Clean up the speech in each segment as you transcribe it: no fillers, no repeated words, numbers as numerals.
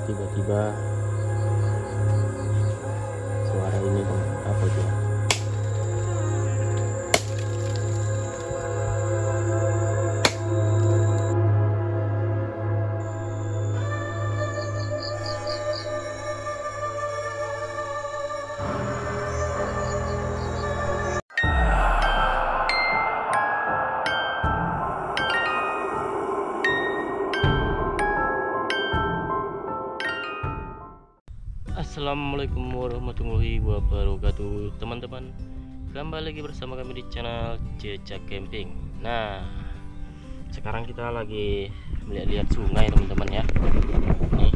Tiba-tiba suara ini apa itu ya? Assalamualaikum warahmatullahi wabarakatuh, teman-teman. Kembali lagi bersama kami di channel Cecak Camping. Nah, sekarang kita lagi melihat-lihat sungai, teman-teman ya. Nih,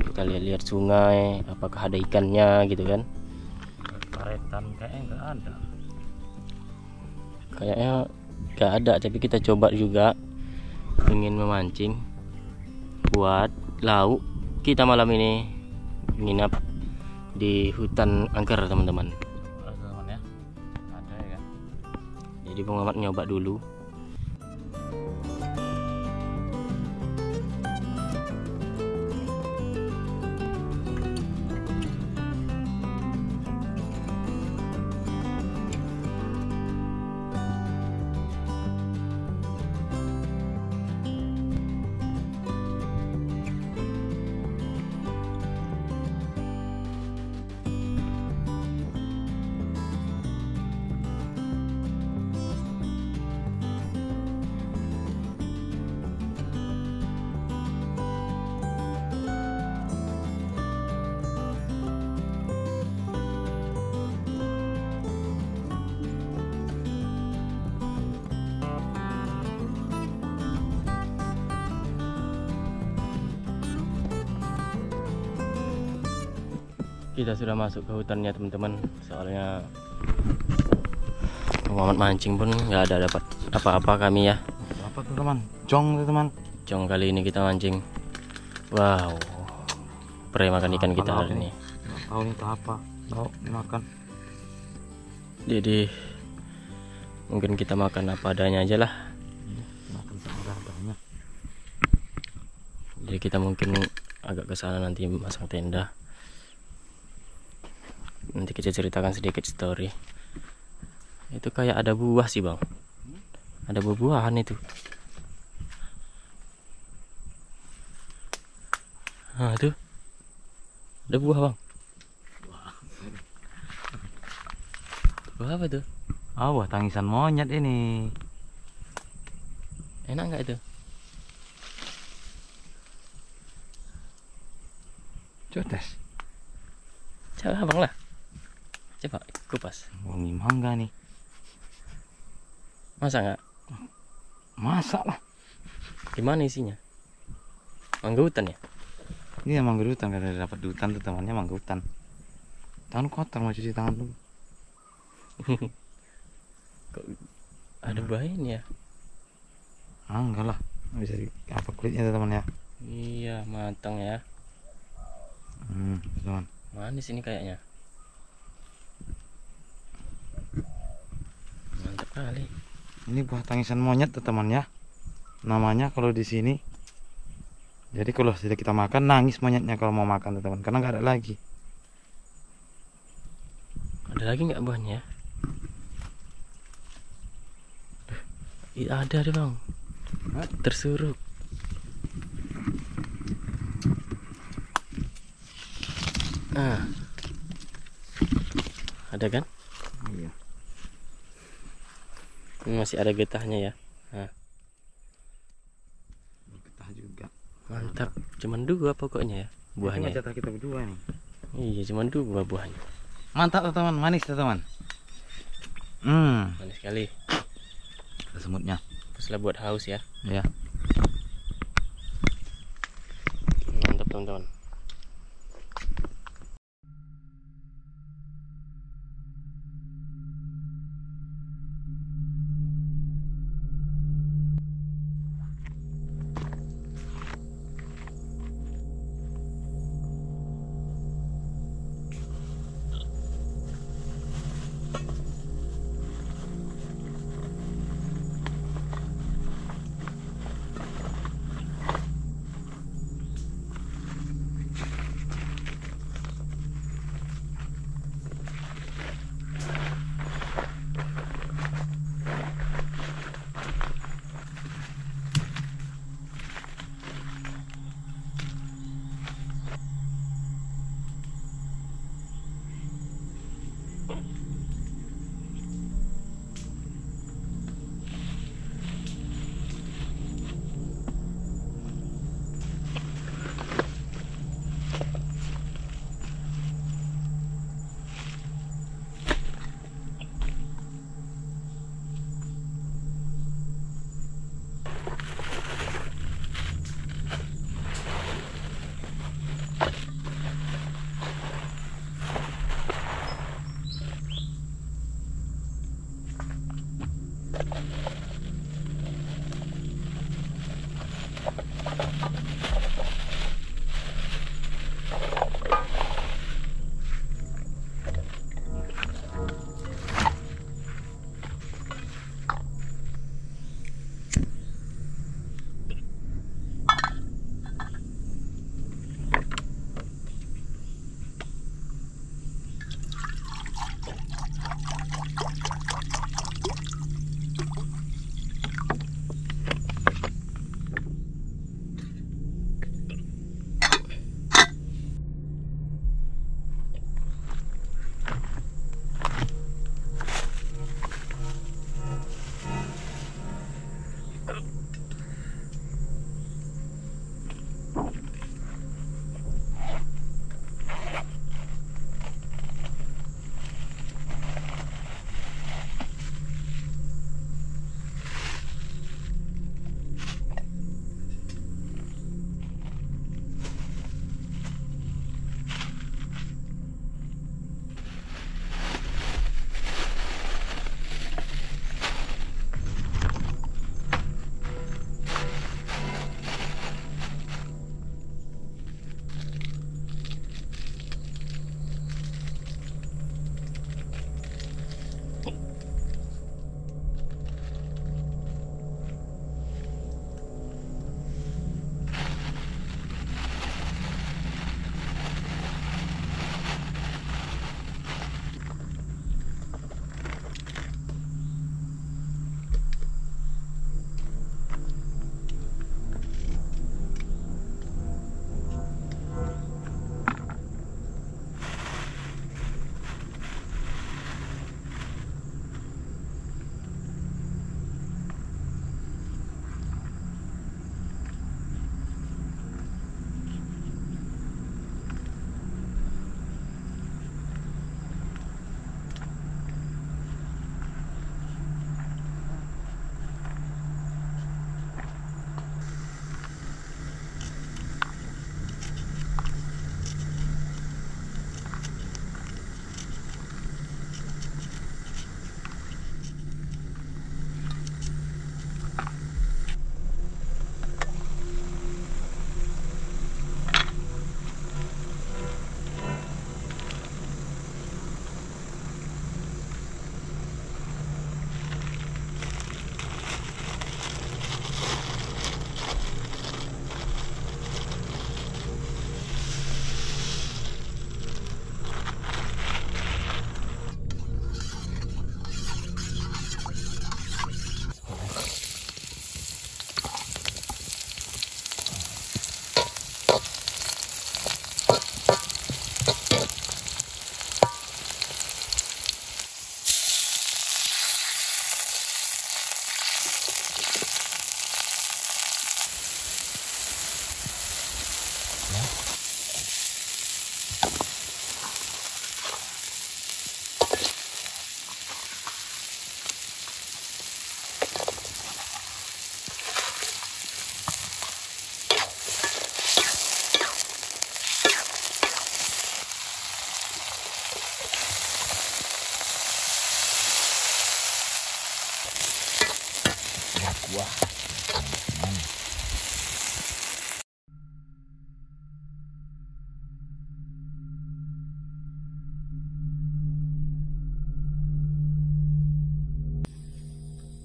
kita lihat-lihat sungai, apakah ada ikannya gitu kan? Karetan kayaknya nggak ada. Kayaknya nggak ada, tapi kita coba juga ingin memancing buat lauk kita malam ini. Nginap di hutan angker, teman-teman. Teman ya, ada ya kan? Jadi Bang Mamat nyoba dulu. Kita sudah masuk ke hutannya, teman-teman. Soalnya Muhammad mancing pun nggak ada dapat apa-apa kami ya. Apa tuh teman? Jong tuh teman. Jong kali ini kita mancing. Wow, pre makan ikan kita hari ini. Tahu ini apa? Tahu dimakan. Jadi mungkin kita makan apa adanya aja lah. Makan seadanya. Jadi kita mungkin agak ke sana nanti masang tenda. Nanti kita ceritakan sedikit story. Itu kayak ada buah sih, Bang. Ada buah-buahan itu. Nah, itu. Ada buah, Bang. Buah apa itu? Oh, buah tangisan monyet ini. Enak nggak itu? Coba tes. Coba Bang lah. Coba kupas. Wangi mangga nih. Masa nggak? Masak lah. Gimana isinya? Mangga hutan ya? Iya, mangga hutan. Kalau dapat di hutan tuh temannya mangga hutan. Tangan kotor, mau cuci tangan dulu. Kok ada buahnya ya? Ah, enggak lah. Bisa di apa kulitnya tuh teman ya? Iya, matang ya. Teman. Manis ini kayaknya. Mantap kali. Ini buah tangisan monyet tuh teman ya. Namanya kalau di sini. Jadi kalau sudah kita makan, nangis monyetnya kalau mau makan tuh teman, karena nggak ada lagi. Ada lagi nggak buahnya? Iya ada deh Bang. Hah? Tersuruk. Ah, ada kan? Iya. Ini masih ada getahnya ya. Nah, Getah juga. mantap. Cuman dua pokoknya ya buahnya. Cuma jatah kita berdua nih. Iya, cuman dua buahnya. Mantap tuh teman, manis tuh teman. Manis sekali. Ada semutnya. Teruslah buat haus ya. Ya. Mantap teman-teman.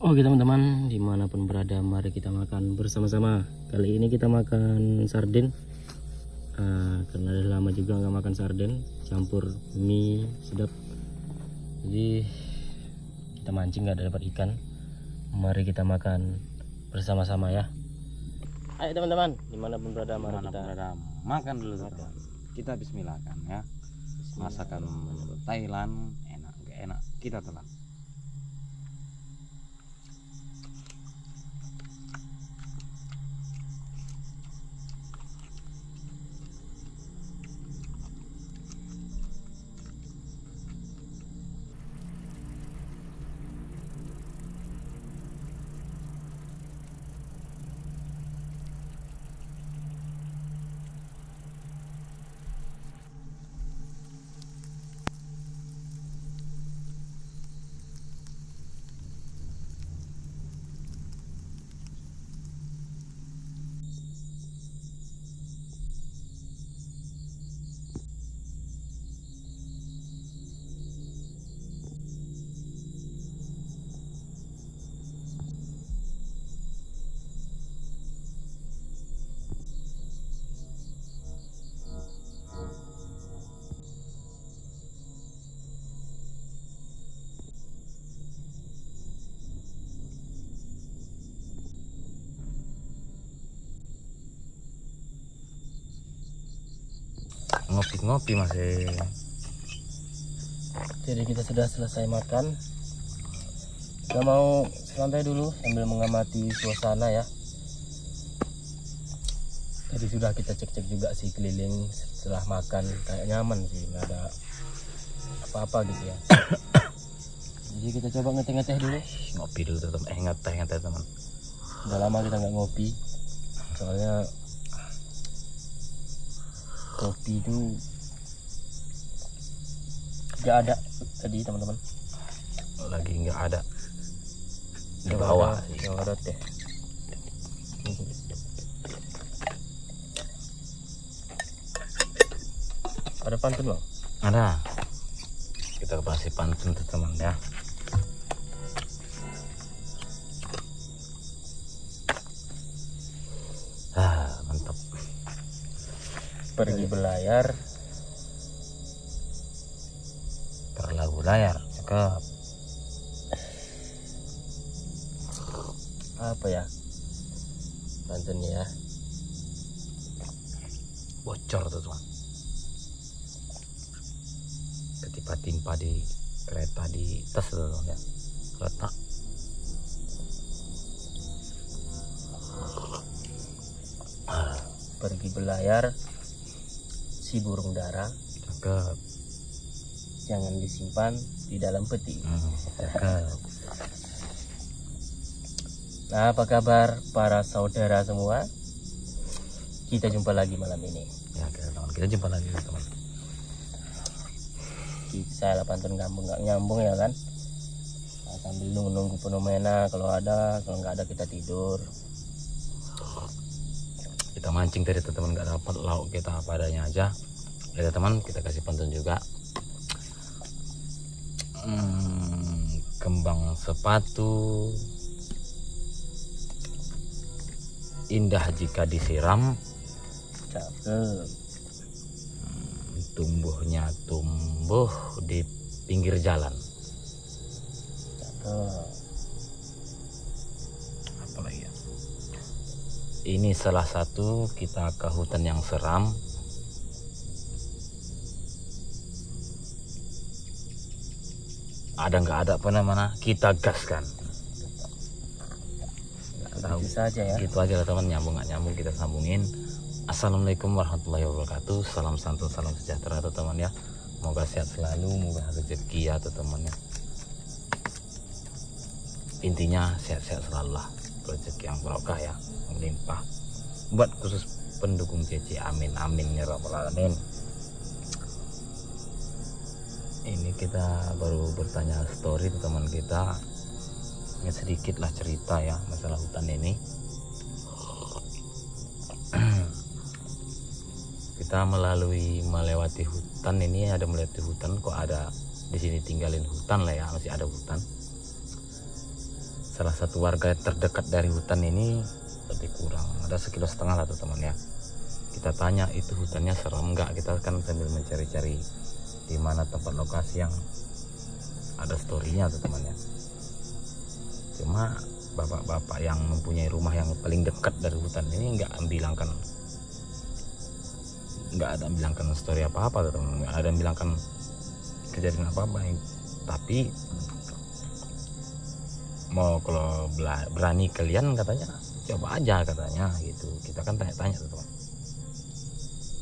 Oke teman-teman, dimanapun berada, mari kita makan bersama-sama. Kali ini kita makan sarden, karena udah lama juga nggak makan sarden campur mie, sedap. Jadi kita mancing nggak dapat ikan, mari kita makan bersama-sama ya. Ayo teman-teman, dimanapun berada, mari kita makan dulu teman. Kita bismillahkan ya. Masakan Thailand enak gak enak kita telan. Ngopi-ngopi masih. Jadi kita sudah selesai makan. Kita mau santai dulu sambil mengamati suasana ya. Tadi sudah kita cek-cek juga sih keliling setelah makan, kayak nyaman sih, nggak ada apa-apa gitu ya. Jadi kita coba ngeteh-ngeteh dulu. Ngopi dulu teman. Ngeteh teman. Udah lama kita nggak ngopi. Soalnya kopi itu nggak ada tadi teman-teman. Lagi nggak ada di bawah. Yang ada teh. Ada pantun bang? Ada. Kita kasih pantun tuh teman ya. Mantap. Pergi belayar, Berlagu layar. Cakep. apa ya pantunnya ya? Bocor tuh teman. Ketika timpa di kereta di tas tuh teman ya. Letak. Pergi belayar, si burung dara, Cakep. jangan disimpan di dalam peti. Cakep. Nah, apa kabar para saudara semua? Kita jumpa lagi malam ini. Ya teman, kita jumpa lagi teman. Saya pantun kampung nggak nyambung ya kan? Nah, sambil nunggu fenomena, kalau nggak ada kita tidur. Kita mancing tadi teman, nggak dapat lauk kita apa adanya aja. Ya teman, kita kasih pantun juga. Kembang sepatu indah jika disiram, Cakep. tumbuhnya tumbuh di pinggir jalan. Cakep. Apa lagi ya? Ini salah satu kita ke hutan yang seram. Ada nggak ada apa namanya, kita gaskan. Itu saja ya. Gitu aja lah teman, nyambung nggak nyambung kita sambungin. Assalamualaikum warahmatullahi wabarakatuh. Salam santun, salam sejahtera teman ya. Moga sehat selalu, moga rezeki ya teman ya. Intinya sehat-sehat selalu lah, rezeki yang barokah ya, melimpah. Buat khusus pendukung CC, amin amin ya rabbal alamin. Ini kita baru bertanya story teman kita, ya sedikit lah cerita ya masalah hutan ini. Kita melewati hutan ini, ada melewati hutan, kok ada di sini tinggalin hutan lah ya, masih ada hutan. salah satu warga terdekat dari hutan ini lebih kurang ada 1,5 kilo lah teman ya. Kita tanya itu hutannya serem nggak, kita kan sambil mencari-cari di mana tempat lokasi yang ada storynya teman ya. Cuma bapak-bapak yang mempunyai rumah yang paling dekat dari hutan ini nggak ada bilangkan story apa-apa teman, nggak ada bilangkan kejadian apa-apa. Tapi mau kalau berani kalian katanya coba aja katanya gitu. Kita kan tanya-tanya teman,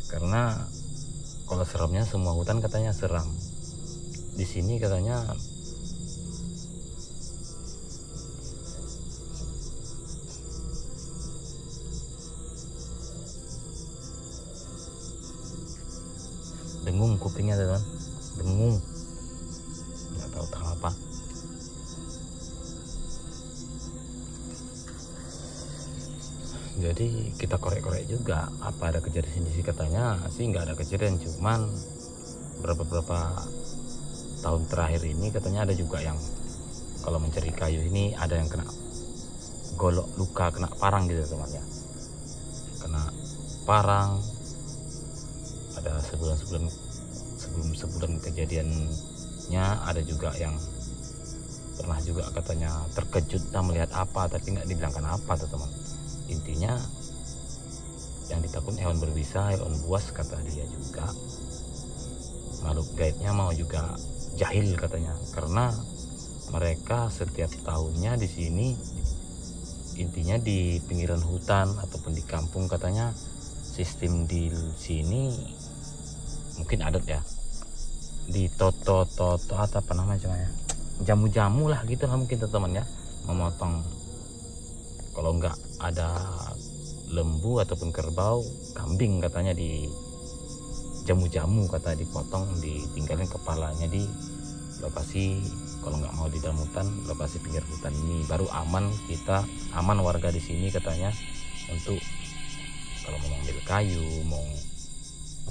karena kalau seremnya semua hutan katanya seram, di sini katanya dengung kupingnya teman, dengung nggak tahu apa. Jadi kita korek-korek juga apa ada kejadian di sini, katanya sih nggak ada kejadian, cuman beberapa tahun terakhir ini katanya ada juga yang kalau mencari kayu ini ada yang kena golok, luka, kena parang gitu teman ya, kena parang. Ada sebelum kejadiannya ada juga yang pernah juga katanya terkejut dan melihat apa, tapi nggak dibilangkan apa tuh teman. Intinya yang ditakut hewan berbisa, hewan buas kata dia juga. Makhluk gaibnya mau juga jahil katanya, karena mereka setiap tahunnya di sini, intinya di pinggiran hutan ataupun di kampung katanya sistem di sini mungkin adat ya, di toto atau apa namanya jamu-jamu lah gitu lah mungkin teman ya, memotong kalau enggak ada lembu ataupun kerbau, kambing katanya di jamu-jamu, kata dipotong, ditinggalin kepalanya di lokasi, kalau nggak mau di dalam hutan, lokasi pinggir hutan ini baru aman, kita aman warga di sini katanya, untuk kalau mau ambil kayu, mau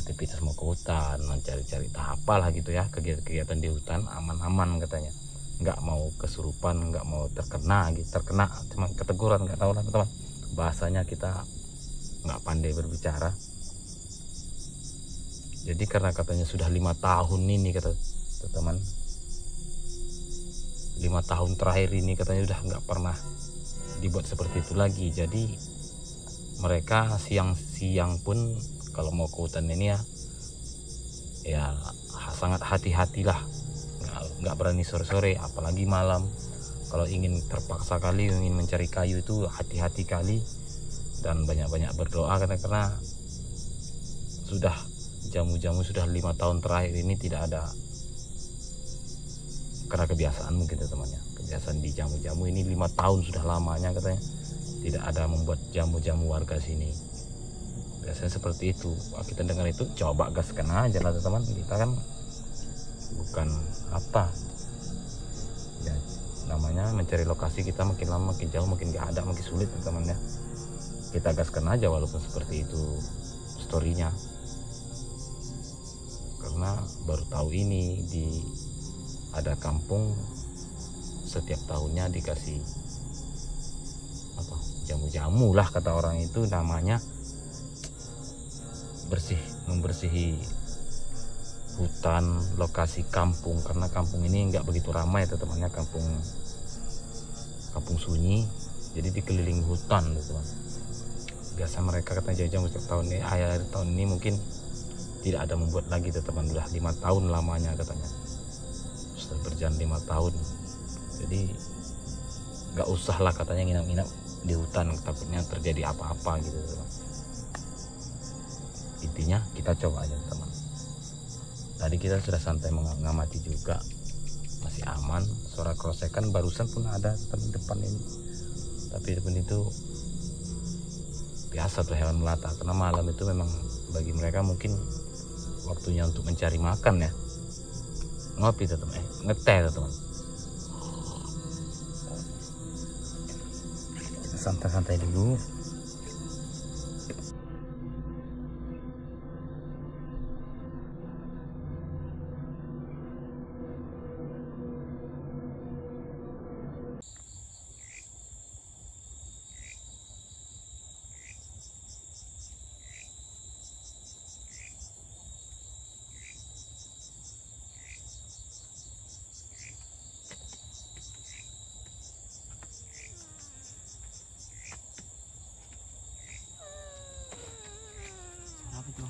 aktivitas mau ke hutan, mencari-cari apalah gitu ya, kegiatan di hutan aman-aman katanya, nggak mau kesurupan, nggak mau terkena cuma keteguran, nggak tahu lah teman, bahasanya kita nggak pandai berbicara. Jadi karena katanya sudah 5 tahun ini kata teman, 5 tahun terakhir ini katanya udah nggak pernah dibuat seperti itu lagi. Jadi mereka siang-siang pun kalau mau ke hutan ini ya sangat hati-hatilah, nggak berani sore-sore, apalagi malam. Kalau ingin terpaksa kali ingin mencari kayu itu hati-hati kali, dan banyak-banyak berdoa karena sudah jamu-jamu sudah 5 tahun terakhir ini tidak ada, karena kebiasaan mungkin temannya, kebiasaan di jamu-jamu ini 5 tahun sudah lamanya katanya tidak ada membuat jamu-jamu warga sini. Biasanya seperti itu. Wah, kita dengar itu coba gaskan aja lah teman, kita kan bukan apa ya, namanya mencari lokasi, kita makin lama makin jauh makin gak ada, makin sulit teman ya, kita gaskan aja walaupun seperti itu storynya. Karena baru tahu ini ada kampung setiap tahunnya dikasih apa jamu-jamu lah kata orang itu, namanya membersihi hutan, lokasi kampung, karena kampung ini nggak begitu ramai teman-temannya, kampung sunyi, jadi dikelilingi hutan teman. Biasa mereka katanya jamu setiap tahun ini, akhir tahun ini mungkin tidak ada membuat lagi teman, udah 5 tahun lamanya katanya, sudah berjalan 5 tahun. Jadi nggak usah lah katanya nginap-nginap di hutan, takutnya terjadi apa-apa gitu teman. Intinya kita coba aja teman. Tadi kita sudah santai mengamati juga, masih aman. Suara kerosekan barusan pun ada teman depan ini, tapi depan itu biasa tuh hewan melata, karena malam itu memang bagi mereka mungkin waktunya untuk mencari makan ya. Ngopi tuh teman, ngeteh tuh teman, santai-santai dulu. itu?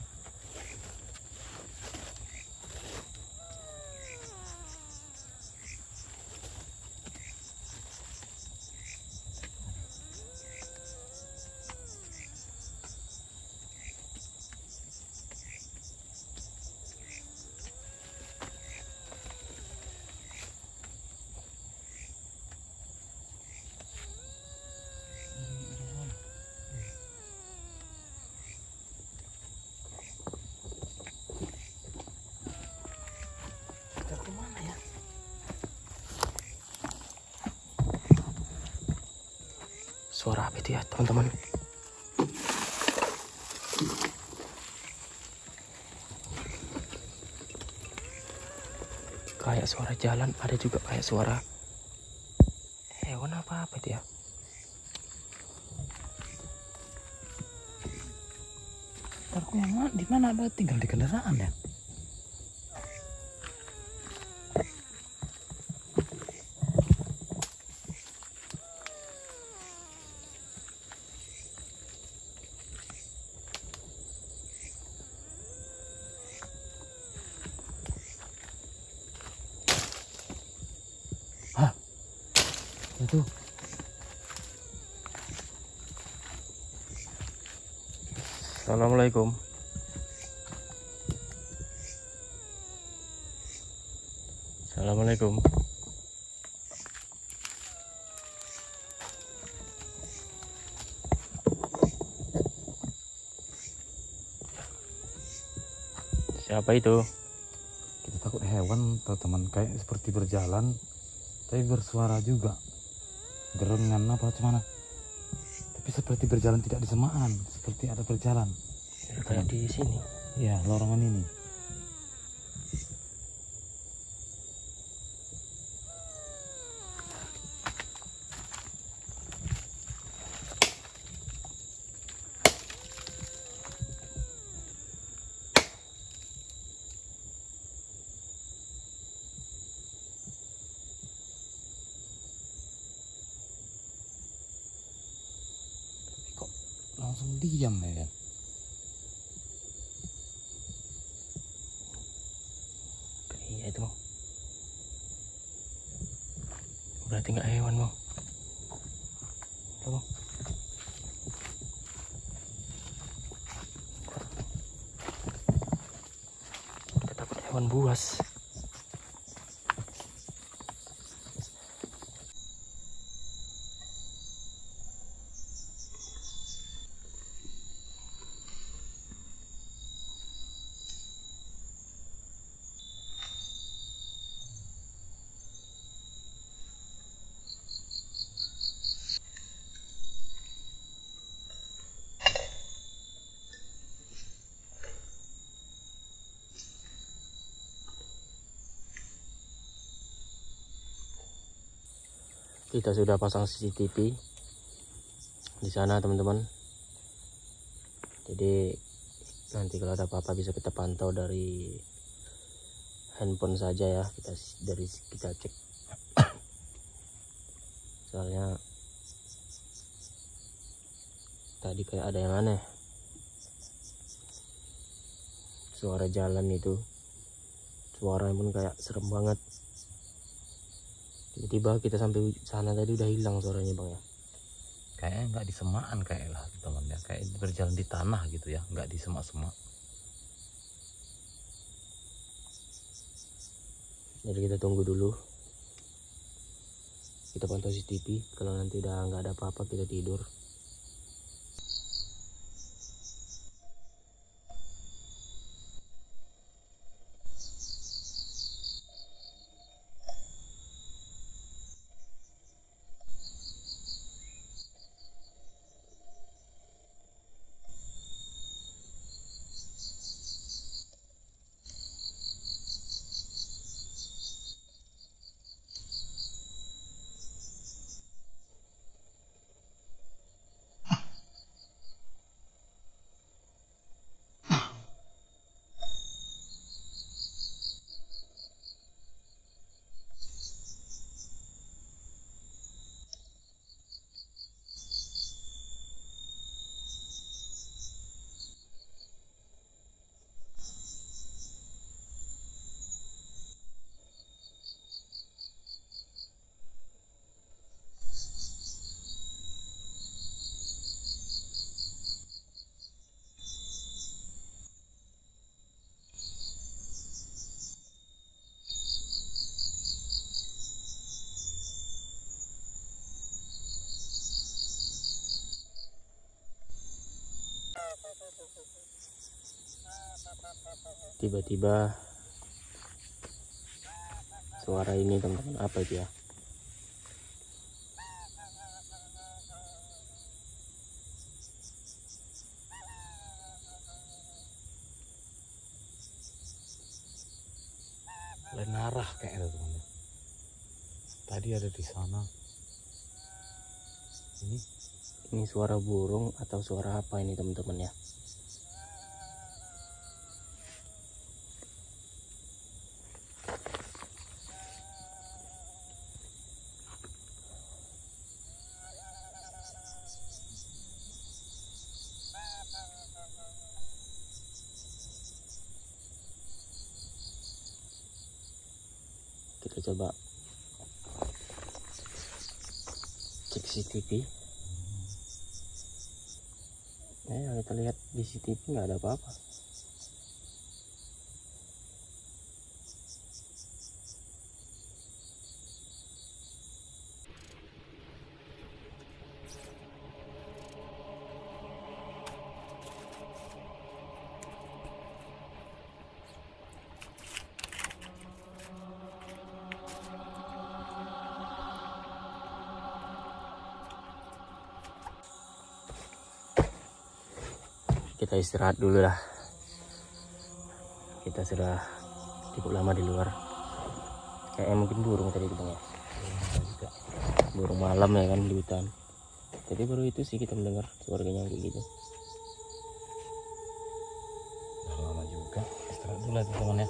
Kemana ya? Suara apa itu ya teman-teman? Kayak suara jalan, ada juga kayak suara hewan apa itu ya? Aku yang mana? Di mana ada tinggal di kendaraan ya? Hah? Itu. Assalamualaikum. Assalamualaikum. Siapa itu? Kita takut hewan teman-teman, kayak seperti berjalan tapi bersuara juga, gerengan apa cuman, tapi seperti berjalan tidak di semaan, seperti ada berjalan Kayak di sini. ya lorongan ini. Kok langsung diam ya? Iya itu mau. Berarti nggak hewan mau. Tuh. Kita takut hewan buas. Kita sudah pasang CCTV di sana teman-teman. Jadi nanti kalau ada apa-apa bisa kita pantau dari handphone saja ya. Kita cek. Soalnya tadi kayak ada yang aneh. Suara jalan itu. Suaranya pun kayak serem banget. Tiba-tiba kita sampai sana tadi udah hilang suaranya bang ya. Kayaknya nggak di semaan kayak lah teman ya, kayak berjalan di tanah gitu ya, nggak di semak-semak. Jadi kita tunggu dulu. Kita pantau CCTV. Kalau nanti udah nggak ada apa-apa kita tidur. Tiba-tiba suara ini teman-teman, apa itu ya? Lain arah kayaknya teman. Tadi ada di sana. Ini suara burung atau suara apa ini teman-teman ya? Kita coba cek CCTV. Kita lihat di CCTV nggak ada apa-apa. Kita istirahat dulu lah. Kita sudah cukup lama di luar. Kayaknya mungkin burung tadi bang ya. Burung malam ya kan di hutan. Jadi baru itu sih kita mendengar suaranya kayak gitu. Udah lama juga. Istirahat dulu lah teman-teman ya.